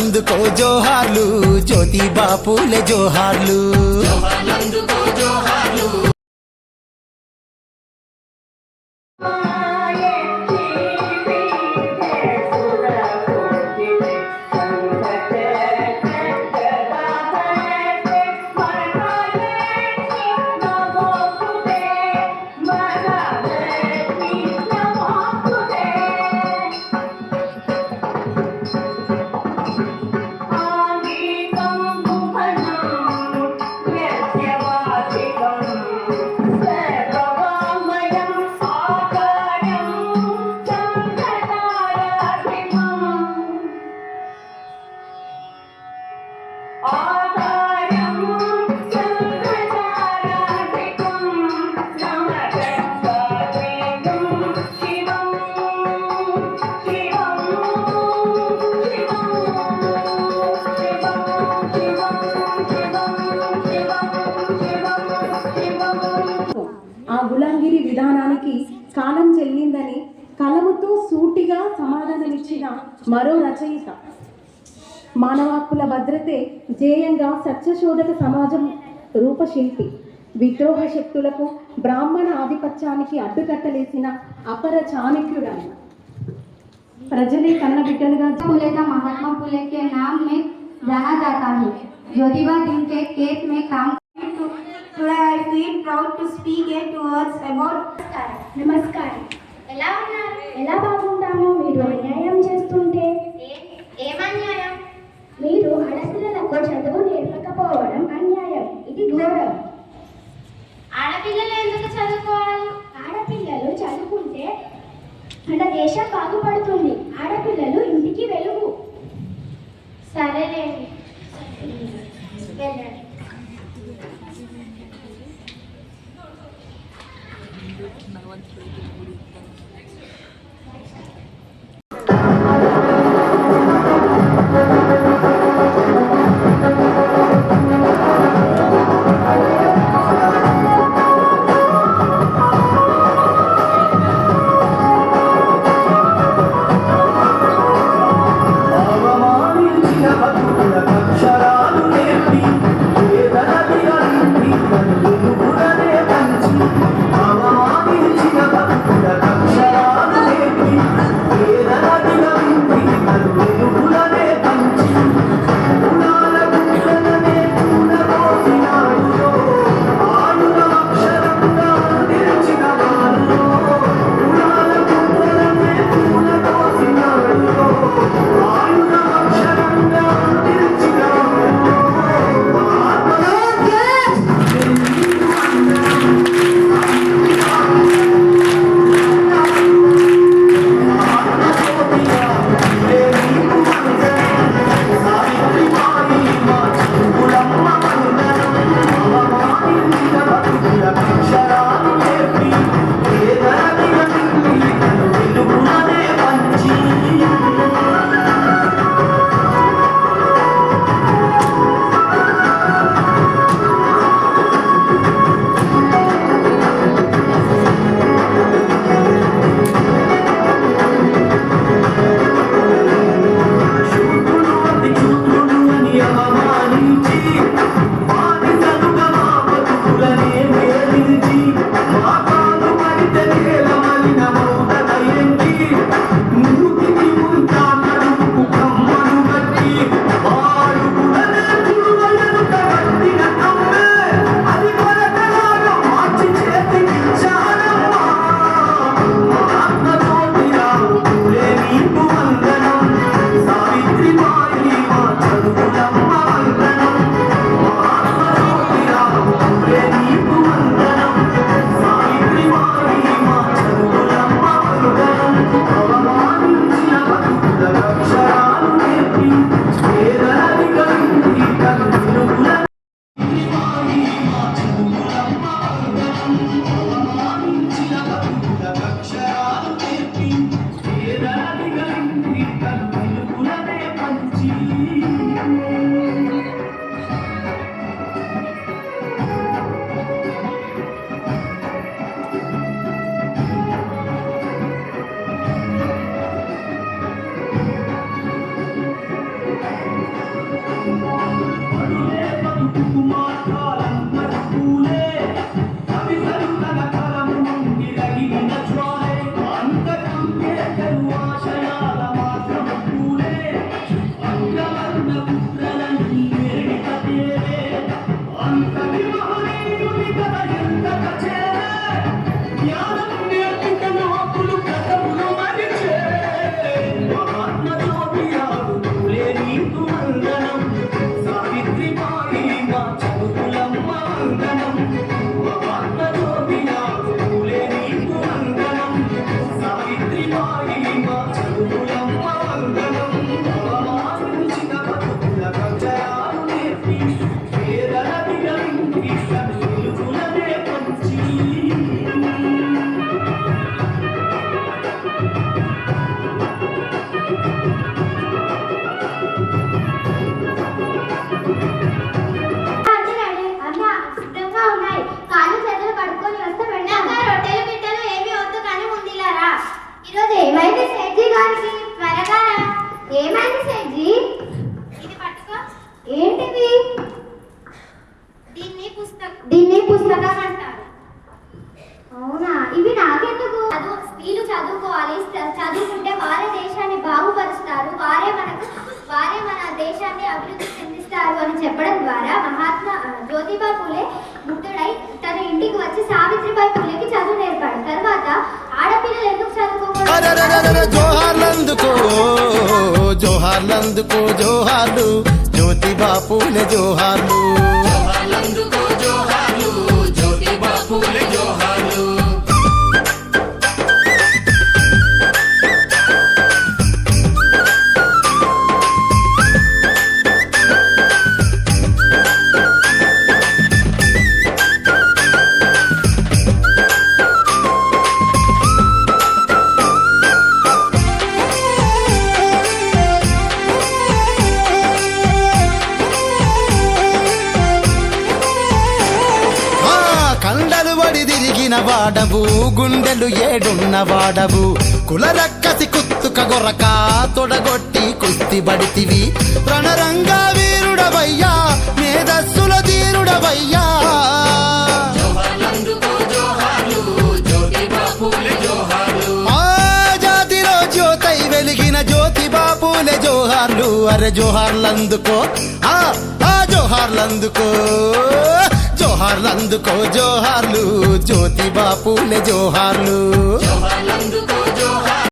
జవహర్లాలందుకో జోహార్లు, జ్యోతిబా పూలే జోహార్లు. ఆ గులాంగిరి విధానానికి కాలం చెల్లిందని కలముతో సూటిగా సమాధానమిచ్చిన మరో రచయిత. మానవ హక్కుల భద్రతే ధ్యేయంగా సత్యశోధక సమాజం రూపశిల్పి, విద్రోహ శక్తులకు బ్రాహ్మణ ఆధిపత్యానికి అడ్డుకట్టలేసిన అపర చాణక్యుడైన ప్రజలే కన్న బిడ్డలుగా फूले का महात्मा फूले के नाम में जाना जाता है. ज्योतिबा दिन के खेत में काम. Today I feel proud to speak a two words about. నమస్కారం. ఎలా ఉన్నారు? ఎలా బాగుంటాము? మీరు అన్యాయం చేస్తుంటే. ఏం అన్యాయం? మీరు ఆడపిల్లలకు చదువు నేర్పకపోవడం అన్యాయం. ఇది ఘోరం. ఆడపిల్లలు ఎందుకు చదువుకోవాలి? ఆడపిల్లలు చదువుకుంటే మన దేశం బాగుపడుతుంది. ఆడపిల్లలు ఇంటికి వెలుగు. సరేలేండి, వెళ్ళండి. అవమానించిన భక్తుల ఈరోజు ఏమైంది సేట్జీ గారికి? త్వరగా రా. ఏమైంది సేట్జీ? ఇది పట్టుకో. ఏంటిది? దీన్ని పుస్తకం అంటారు. అవునా? ఇవి నాకెందుకు? వీళ్ళు చదువుకోవాలి. చదువుకుంటే వారే దేశాన్ని బాగుపరుస్తారు, వారే మన దేశాన్ని అభివృద్ధి చెందిస్తారు అని చెప్పడం ద్వారా మహాత్మా జ్యోతిబా పూలే ముగ్ధుడై తన ఇంటికి వచ్చి సావిత్రిబాయి పూలేకి చదువు నేర్పాడు. తర్వాత ఆడపిల్లలు ఎందుకు చదువుకోకూడదు? జోహార్లందుకో జోహార్లందుకో జోహార్లు జ్యోతిబా పూలే జోహార్లు. కండలు వడి తిరిగిన వాడవు, గుండెలు ఏడున్న వాడవు, కుల రక్కసి కుత్తుక గొరక తొడగొట్టి కుస్తి బడితివి, రణరంగా వీరుడవయ్యా, మేధస్సుల ధీరుడవయ్యా. ఆ జాతిలో జ్యోతై వెలిగిన జ్యోతిబా పూలే జోహార్లు. అరే జోహార్లందుకో జోహార్లందుకో జోహార్లందుకో జోహార్లు జ్యోతిబా పూలే జోహార్లు.